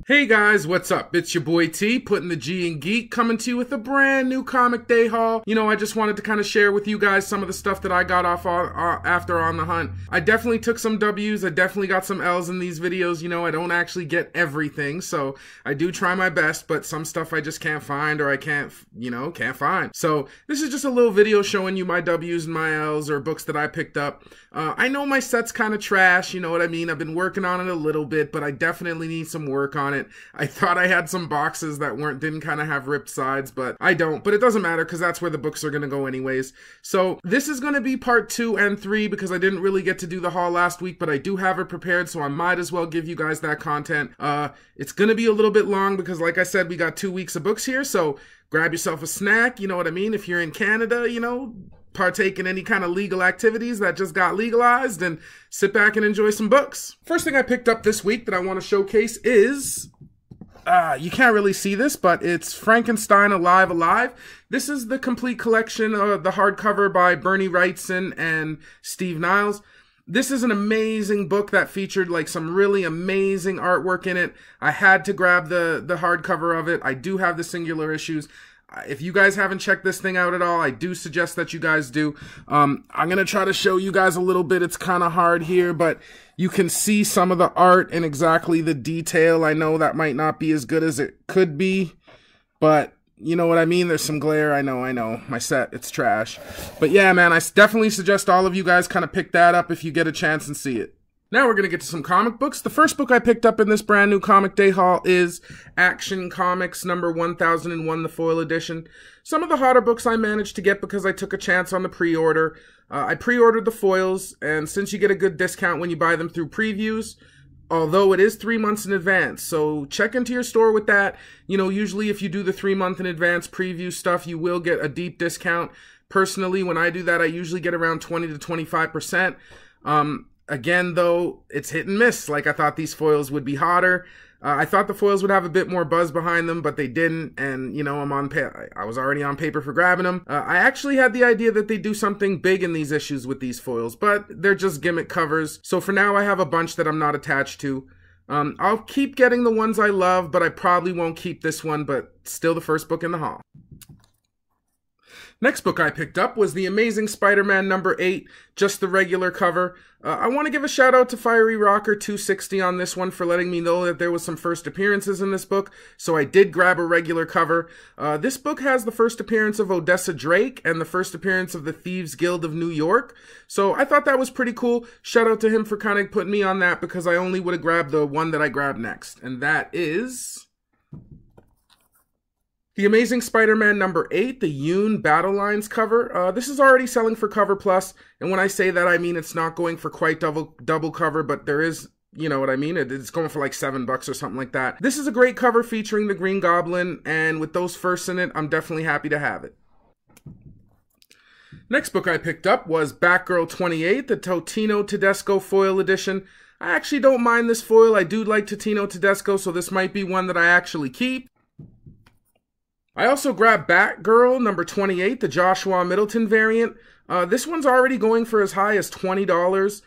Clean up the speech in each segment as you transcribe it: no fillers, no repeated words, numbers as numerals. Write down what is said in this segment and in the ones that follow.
Hey guys, what's up? It's your boy T, putting the G in geek, coming to you with a brand new comic day haul. You know, I just wanted to kind of share with you guys some of the stuff that I got off after On the Hunt. I definitely took some W's, I definitely got some L's in these videos. You know, I don't actually get everything, so I do try my best, but some stuff I just can't find, or I can't find. So this is just a little video showing you my W's and my L's, or books that I picked up. I know my set's kind of trash, you know what I mean? I've been working on it a little bit, but I definitely need some work on it. I thought I had some boxes that didn't kind of have ripped sides, but I don't. But it doesn't matter because that's where the books are going to go anyways. So this is going to be part 2 and 3 because I didn't really get to do the haul last week, but I do have it prepared, so I might as well give you guys that content. It's going to be a little bit long because, like I said, we got 2 weeks of books here, so grab yourself a snack, you know what I mean? If you're in Canada, you know, partake in any kind of legal activities that just got legalized, and sit back and enjoy some books. First thing I picked up this week that I want to showcase is... you can't really see this, but it's Frankenstein Alive! This is the complete collection of the hardcover by Bernie Wrightson and Steve Niles. This is an amazing book that featured like some really amazing artwork in it. I had to grab the hardcover of it. I do have the singular issues. If you guys haven't checked this thing out at all, I do suggest that you guys do. I'm going to try to show you guys a little bit. It's kind of hard here, but you can see some of the art and exactly the detail. I know that might not be as good as it could be, but you know what I mean? There's some glare. I know. My set, it's trash. But yeah, man, I definitely suggest all of you guys kind of pick that up if you get a chance and see it. Now we're going to get to some comic books. The first book I picked up in this brand new comic day haul is Action Comics number 1001, the foil edition. Some of the hotter books I managed to get because I took a chance on the pre-order. I pre-ordered the foils, and since you get a good discount when you buy them through previews, although it is 3 months in advance, so check into your store with that. You know, usually if you do the 3-month in advance preview stuff, you will get a deep discount. Personally, when I do that, I usually get around 20 to 25%. Again, though, it's hit and miss. Like, I thought these foils would be hotter. I thought the foils would have a bit more buzz behind them, but they didn't. And, you know, I was already on paper for grabbing them. I actually had the idea that they do something big in these issues with these foils, but they're just gimmick covers. So for now, I have a bunch that I'm not attached to. I'll keep getting the ones I love, but I probably won't keep this one, but still the first book in the haul. Next book I picked up was The Amazing Spider-Man number 8, just the regular cover. I want to give a shout out to Fiery Rocker 260 on this one for letting me know that there was some first appearances in this book, so I did grab a regular cover. This book has the first appearance of Odessa Drake and the first appearance of the Thieves Guild of New York, so I thought that was pretty cool. Shout out to him for kind of putting me on that because I only would have grabbed the one that I grabbed next, and that is... The Amazing Spider-Man number 8, the Yoon Battle Lines cover. This is already selling for Cover Plus, and when I say that, I mean it's not going for quite double cover, but there is, you know what I mean? It's going for like $7 or something like that. This is a great cover featuring the Green Goblin, and with those firsts in it, I'm definitely happy to have it. Next book I picked up was Batgirl 28, the Totino Tedesco foil edition. I actually don't mind this foil. I do like Totino Tedesco, so this might be one that I actually keep. I also grabbed Batgirl number 28, the Joshua Middleton variant. This one's already going for as high as $20.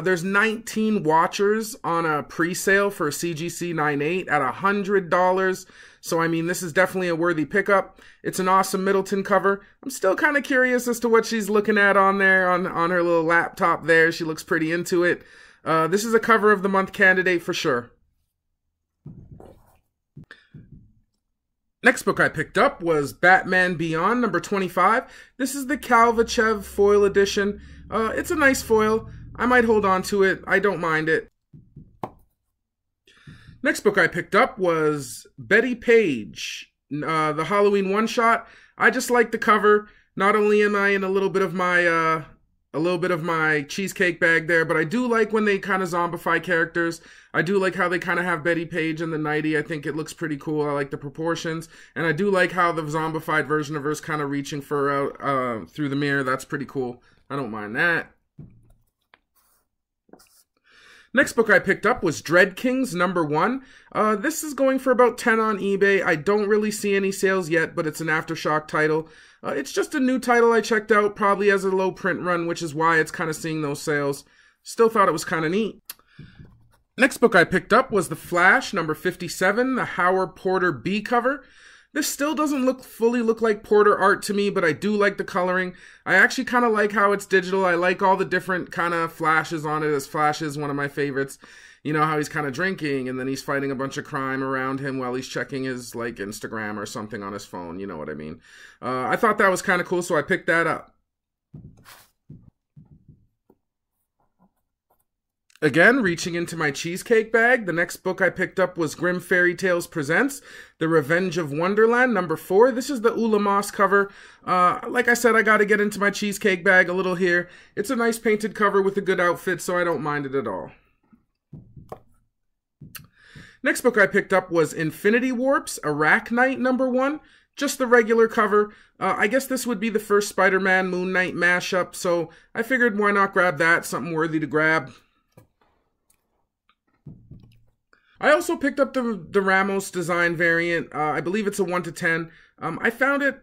There's 19 watchers on a pre-sale for CGC 98 at $100. So, I mean, this is definitely a worthy pickup. It's an awesome Middleton cover. I'm still kind of curious as to what she's looking at on there, on her little laptop there. She looks pretty into it. This is a cover of the month candidate for sure. Next book I picked up was Batman Beyond number 25. This is the Kalvachev foil edition. It's a nice foil. I might hold on to it. I don't mind it. Next book I picked up was Betty Page, the Halloween one-shot. I just like the cover. Not only am I in a little bit of my cheesecake bag there, but I do like when they kind of zombify characters. I do like how they kind of have Betty Page in the nightie. I think it looks pretty cool. I like the proportions. And I do like how the zombified version of her is kind of reaching for her out through the mirror. That's pretty cool. I don't mind that. Next book I picked up was Dread Kings number 1. This is going for about $10 on eBay. I don't really see any sales yet, but it's an Aftershock title. It's just a new title I checked out, probably as a low print run, which is why it's kind of seeing those sales. still thought it was kind of neat. Next book I picked up was The Flash, number 57, the Howard Porter B cover. This still doesn't fully look like Porter art to me, but I do like the coloring. I actually kind of like how it's digital. I like all the different kind of flashes on it, as Flash is one of my favorites. You know how he's kind of drinking and then he's fighting a bunch of crime around him while he's checking his like Instagram or something on his phone. You know what I mean? I thought that was kind of cool, so I picked that up. Again, reaching into my cheesecake bag, the next book I picked up was Grimm Fairy Tales Presents The Revenge of Wonderland, number 4. This is the Ula Moss cover. Like I said, I got to get into my cheesecake bag a little here. It's a nice painted cover with a good outfit, so I don't mind it at all. Next book I picked up was Infinity Warps, Arachnite, number 1. Just the regular cover. I guess this would be the first Spider-Man Moon Knight mashup, so I figured why not grab that, something worthy to grab. I also picked up the Ramos design variant. I believe it's a 1 to 10. I found it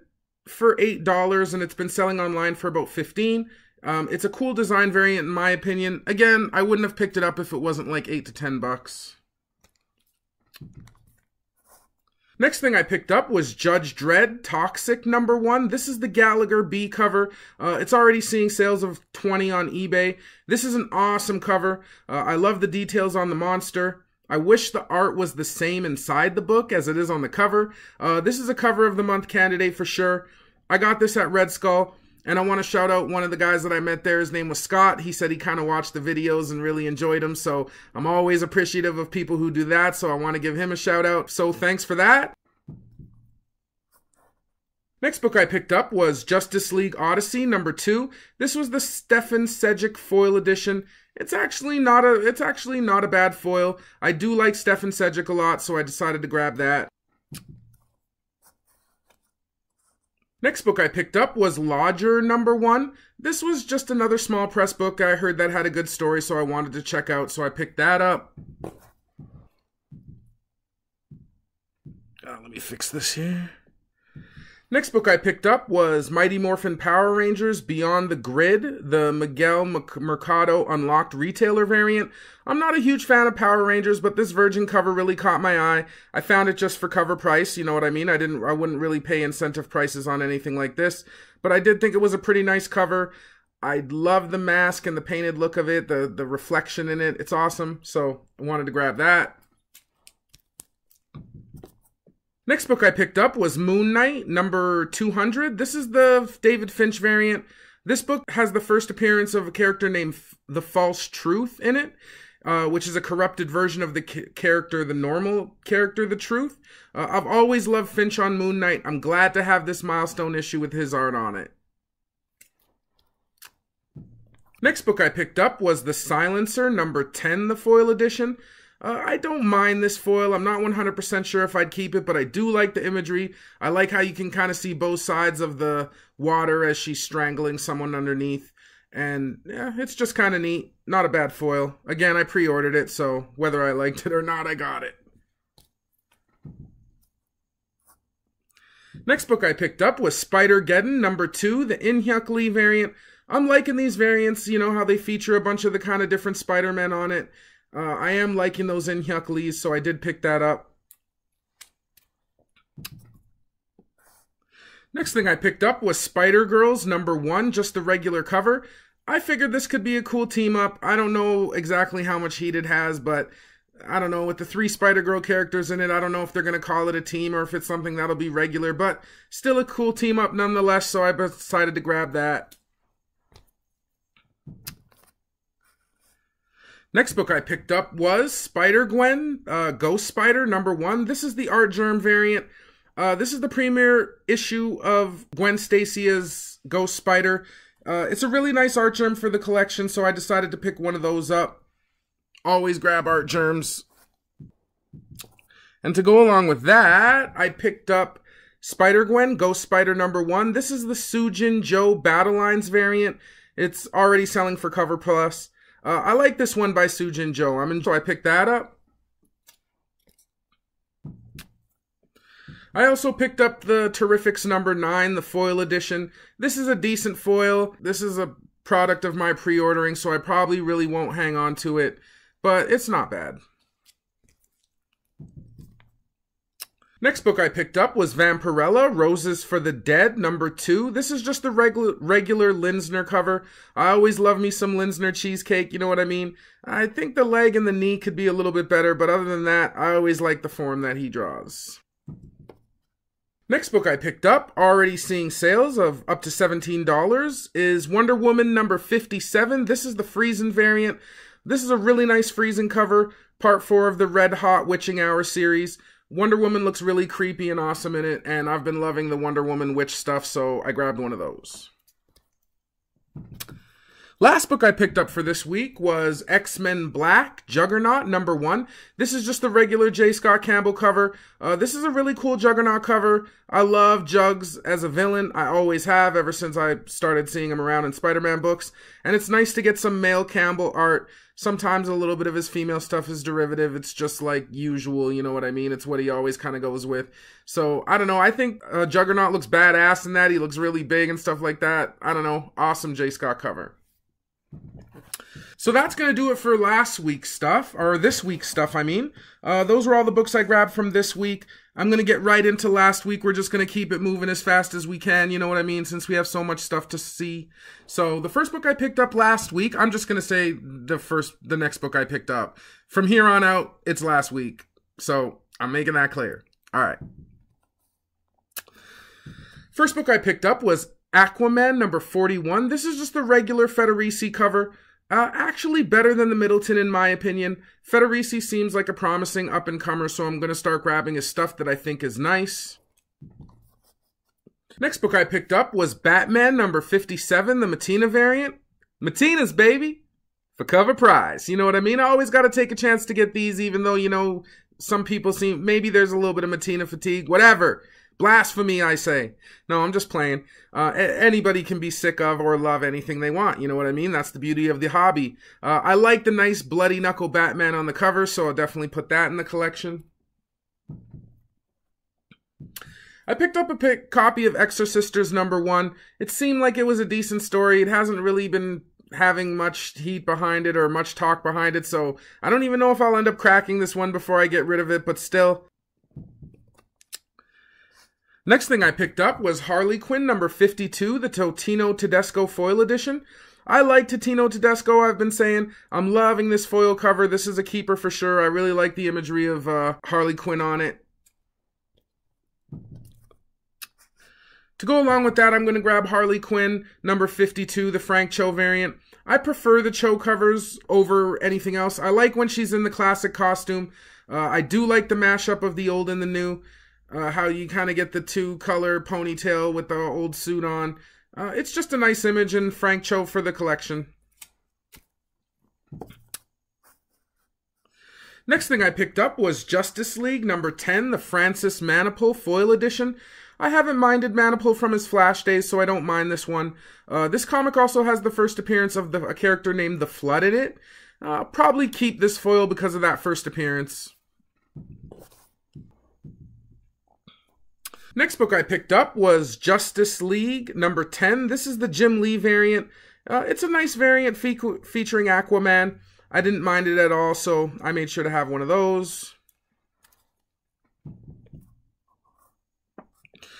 for $8 and it's been selling online for about $15. It's a cool design variant in my opinion. Again, I wouldn't have picked it up if it wasn't like $8 to 10 bucks. Next thing I picked up was Judge Dredd Toxic number 1. This is the Gallagher B cover. It's already seeing sales of $20 on eBay. This is an awesome cover. I love the details on the monster. I wish the art was the same inside the book as it is on the cover. This is a cover of the month candidate for sure. I got this at Red Skull, and I want to shout out one of the guys that I met there. His name was Scott. He said he kind of watched the videos and really enjoyed them, so I'm always appreciative of people who do that, so I want to give him a shout out. So thanks for that. Next book I picked up was Justice League Odyssey number 2. This was the Stefan Sejic foil edition. It's actually not a bad foil. I do like Stefan Sejic a lot, so I decided to grab that. Next book I picked up was Lodger number 1. This was just another small press book. I heard that had a good story, so I wanted to check out, so I picked that up. Let me fix this here. Next book I picked up was Mighty Morphin Power Rangers Beyond the Grid, the Miguel Mercado Unlocked Retailer variant. I'm not a huge fan of Power Rangers, but this Virgin cover really caught my eye. I found it just for cover price, you know what I mean? I wouldn't really pay incentive prices on anything like this, but I did think it was a pretty nice cover. I love the mask and the painted look of it, the reflection in it. It's awesome, so I wanted to grab that. Next book I picked up was Moon Knight, number 200. This is the David Finch variant. This book has the first appearance of a character named The False Truth in it, which is a corrupted version of the character, the normal character, The Truth. I've always loved Finch on Moon Knight. I'm glad to have this milestone issue with his art on it. Next book I picked up was The Silencer, number 10, the foil edition. I don't mind this foil. I'm not 100% sure if I'd keep it, but I do like the imagery. I like how you can kind of see both sides of the water as she's strangling someone underneath. And yeah, it's just kind of neat. Not a bad foil. Again, I pre-ordered it, so whether I liked it or not, I got it. Next book I picked up was Spider-Geddon, number 2, the In-Hyuk Lee variant. I'm liking these variants, you know, how they feature a bunch of the kind of different Spider-Men on it. I am liking those In-Hyuk Lees, so I did pick that up. Next thing I picked up was Spider-Girls number 1, just the regular cover. I figured this could be a cool team-up. I don't know exactly how much heat it has, but I don't know. With the 3 Spider-Girl characters in it, I don't know if they're going to call it a team or if it's something that'll be regular, but still a cool team-up nonetheless, so I decided to grab that. Next book I picked up was Spider-Gwen, Ghost Spider number 1. This is the Art Germ variant. This is the premiere issue of Gwen Stacy's Ghost Spider. It's a really nice Art Germ for the collection, so I decided to pick one of those up. Always grab Art Germs. And to go along with that, I picked up Spider-Gwen, Ghost Spider number 1. This is the Sujin Joe Battle Lines variant. It's already selling for Cover Plus. I like this one by Sujin Joe. So I picked that up. I also picked up the Terrifics number 9, the foil edition. This is a decent foil. This is a product of my pre-ordering, so I probably really won't hang on to it, but it's not bad. Next book I picked up was Vampirella, Roses for the Dead, #2. This is just the regular Linsner cover. I always love me some Linsner cheesecake, you know what I mean? I think the leg and the knee could be a little bit better, but other than that, I always like the form that he draws. Next book I picked up, already seeing sales of up to $17, is Wonder Woman #57. This is the Friesen variant. This is a really nice Friesen cover, part 4 of the Red Hot Witching Hour series. Wonder Woman looks really creepy and awesome in it, and I've been loving the Wonder Woman witch stuff, so I grabbed one of those. Last book I picked up for this week was X-Men Black, Juggernaut, #1. This is just the regular J. Scott Campbell cover. This is a really cool Juggernaut cover. I love Jugs as a villain. I always have, ever since I started seeing him around in Spider-Man books. And it's nice to get some male Campbell art. Sometimes a little bit of his female stuff is derivative. It's just like usual, you know what I mean? It's what he always kind of goes with. So, I don't know. I think Juggernaut looks badass in that. He looks really big and stuff like that. I don't know. Awesome J. Scott cover. So that's going to do it for last week's stuff, or this week's stuff, I mean. Those were all the books I grabbed from this week. I'm going to get right into last week. We're just going to keep it moving as fast as we can, you know what I mean, since we have so much stuff to see. So the first book I picked up last week, I'm just going to say the next book I picked up. From here on out, it's last week. So I'm making that clear. All right. First book I picked up was AQUAMAN #41. This is just the regular Federici cover. Actually better than the Middleton in my opinion. Federici seems like a promising up-and-comer, so I'm going to start grabbing his stuff that I think is nice. Next book I picked up was Batman #57, the Mattina variant. Mattinas, baby! For cover prize. You know what I mean? I always got to take a chance to get these, even though, you know, some people seem, maybe there's a little bit of Mattina fatigue. Whatever. Blasphemy, I say. No, I'm just playing. Anybody can be sick of or love anything they want. You know what I mean? That's the beauty of the hobby. I like the nice bloody knuckle Batman on the cover, so I'll definitely put that in the collection. I picked up a copy of Exorcisters #1. It seemed like it was a decent story. It hasn't really been having much heat behind it or much talk behind it, so I don't even know if I'll end up cracking this one before I get rid of it, but still. Next thing I picked up was Harley Quinn #52, the Totino Tedesco foil edition. I like Totino Tedesco, I've been saying. I'm loving this foil cover. This is a keeper for sure. I really like the imagery of Harley Quinn on it. To go along with that, I'm going to grab Harley Quinn #52, the Frank Cho variant. I prefer the Cho covers over anything else. I like when she's in the classic costume. I do like the mashup of the old and the new. How you kind of get the two-color ponytail with the old suit on. It's just a nice image, and Frank Cho for the collection. Next thing I picked up was Justice League #10, the Francis Manapul foil edition. I haven't minded Manapul from his Flash days, so I don't mind this one. This comic also has the first appearance of a character named The Flood in it. I'll probably keep this foil because of that first appearance. Next book I picked up was Justice League #10. This is the Jim Lee variant. It's a nice variant featuring Aquaman. I didn't mind it at all, so I made sure to have one of those.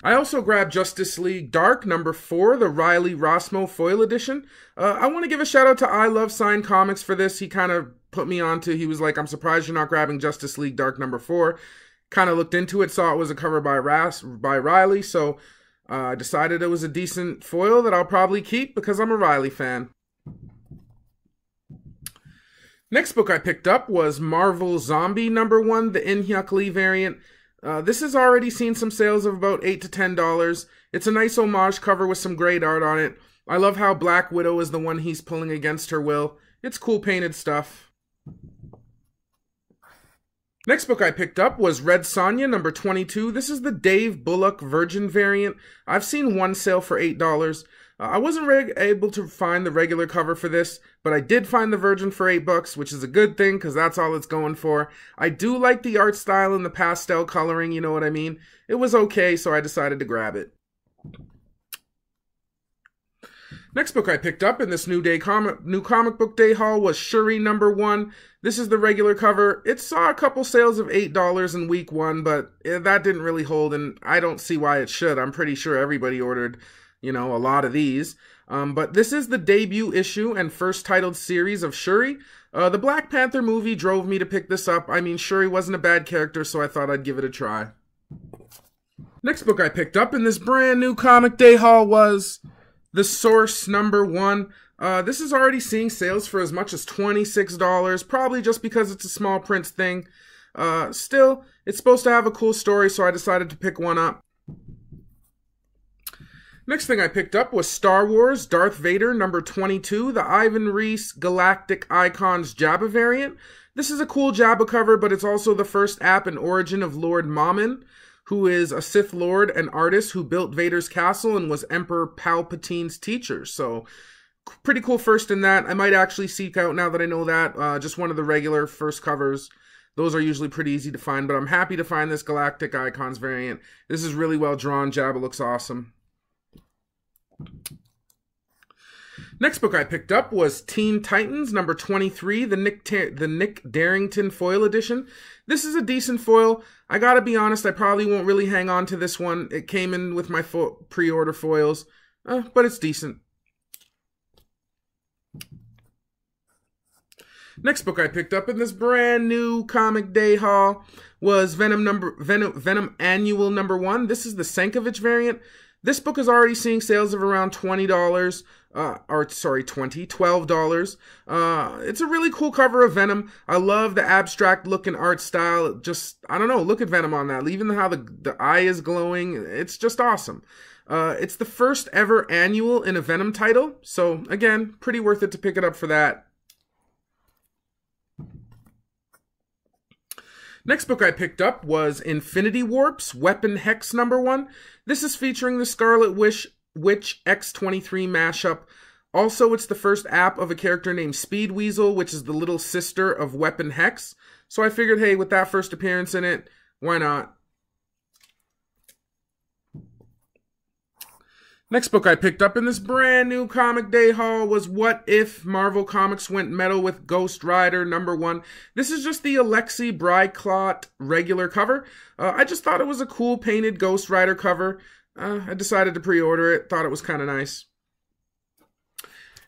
I also grabbed Justice League Dark #4, the Riley Rossmo foil edition. I want to give a shout out to I Love Signed Comics for this. He kind of put me on to, he was like, I'm surprised you're not grabbing Justice League Dark #4. Kind of looked into it, saw it was a cover by Riley, so I decided it was a decent foil that I'll probably keep because I'm a Riley fan. Next book I picked up was Marvel Zombie #1, the In-Hyuk Lee variant. This has already seen some sales of about $8 to $10. It's a nice homage cover with some great art on it. I love how Black Widow is the one he's pulling against her will. It's cool painted stuff. Next book I picked up was Red Sonja #22. This is the Dave Bullock Virgin variant. I've seen one sale for $8. I wasn't able to find the regular cover for this, but I did find the Virgin for $8, which is a good thing because that's all it's going for. I do like the art style and the pastel coloring, you know what I mean? It was okay, so I decided to grab it. Next book I picked up in this new comic book day haul was Shuri #1. This is the regular cover. It saw a couple sales of $8 in week 1, but that didn't really hold, and I don't see why it should. I'm pretty sure everybody ordered, a lot of these. But this is the debut issue and first titled series of Shuri. The Black Panther movie drove me to pick this up. I mean, Shuri wasn't a bad character, so I thought I'd give it a try. Next book I picked up in this brand new comic day haul was The Source #1. This is already seeing sales for as much as $26, probably just because it's a small print thing. Still, it's supposed to have a cool story, so I decided to pick one up. Next thing I picked up was Star Wars Darth Vader #22, the Ivan Reis Galactic Icons Jabba variant. This is a cool Jabba cover, but it's also the first app and origin of Lord Mammon, who is a Sith Lord and artist who built Vader's castle and was Emperor Palpatine's teacher. So, pretty cool first in that. I might actually seek out, now that I know that, just one of the regular first covers. Those are usually pretty easy to find, but I'm happy to find this Galactic Icons variant. This is really well drawn. Jabba looks awesome. Next book I picked up was Teen Titans #23, the Nick Darrington foil edition. This is a decent foil. I gotta be honest, I probably won't really hang on to this one. It came in with my pre-order foils, but it's decent. Next book I picked up in this brand new comic day haul was Venom Annual #1. This is the Sankovic variant. This book is already seeing sales of around $12. It's a really cool cover of Venom. I love the abstract look and art style. Just, I don't know, look at Venom on that. Even how the eye is glowing. It's just awesome. It's the first ever annual in a Venom title. So, again, pretty worth it to pick it up for that. Next book I picked up was Infinity Warp's Weapon Hex #1. This is featuring the Scarlet Witch X-23 mashup. Also, it's the first app of a character named Speed Weasel, which is the little sister of Weapon Hex. So I figured, hey, with that first appearance in it, why not? Next book I picked up in this brand new comic day haul was What If Marvel Comics Went Metal with Ghost Rider #1. This is just the Alexei Bryclot regular cover. I just thought it was a cool painted Ghost Rider cover. I decided to pre-order it. Thought it was kind of nice.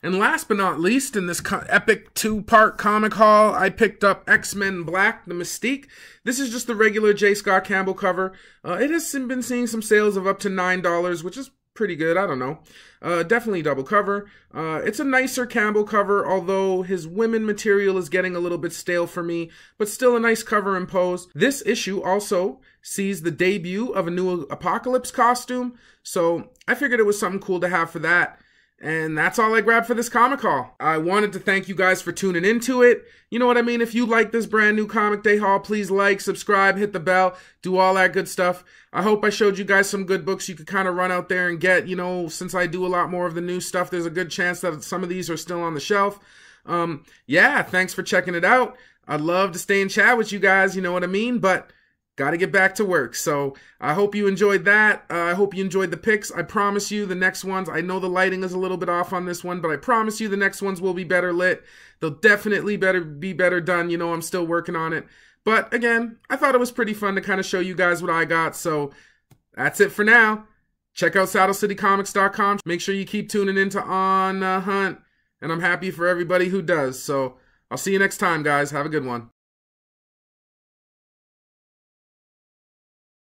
And last but not least, in this epic 2-part comic haul, I picked up X-Men Black, the Mystique. This is just the regular J. Scott Campbell cover. It has been seeing some sales of up to $9, which is pretty good. I don't know. Definitely double cover. It's a nicer Campbell cover, although his women material is getting a little bit stale for me, but still a nice cover and pose. This issue also sees the debut of a new Apocalypse costume, so I figured it was something cool to have for that. And that's all I grabbed for this comic haul. I wanted to thank you guys for tuning into it. You know what I mean? If you like this brand new comic day haul, please like, subscribe, hit the bell, do all that good stuff. I hope I showed you guys some good books you could kind of run out there and get. Since I do a lot more of the new stuff, there's a good chance that some of these are still on the shelf. Yeah, thanks for checking it out. I'd love to stay and chat with you guys, you know what I mean? But got to get back to work. So I hope you enjoyed that. I hope you enjoyed the picks. I promise you the next ones, I know the lighting is a little bit off on this one, but I promise you the next ones will be better lit. They'll definitely be better done. I'm still working on it. But again, I thought it was pretty fun to kind of show you guys what I got. So that's it for now. Check out SaddleCityComics.com. Make sure you keep tuning into On Hunt. And I'm happy for everybody who does. So I'll see you next time, guys. Have a good one.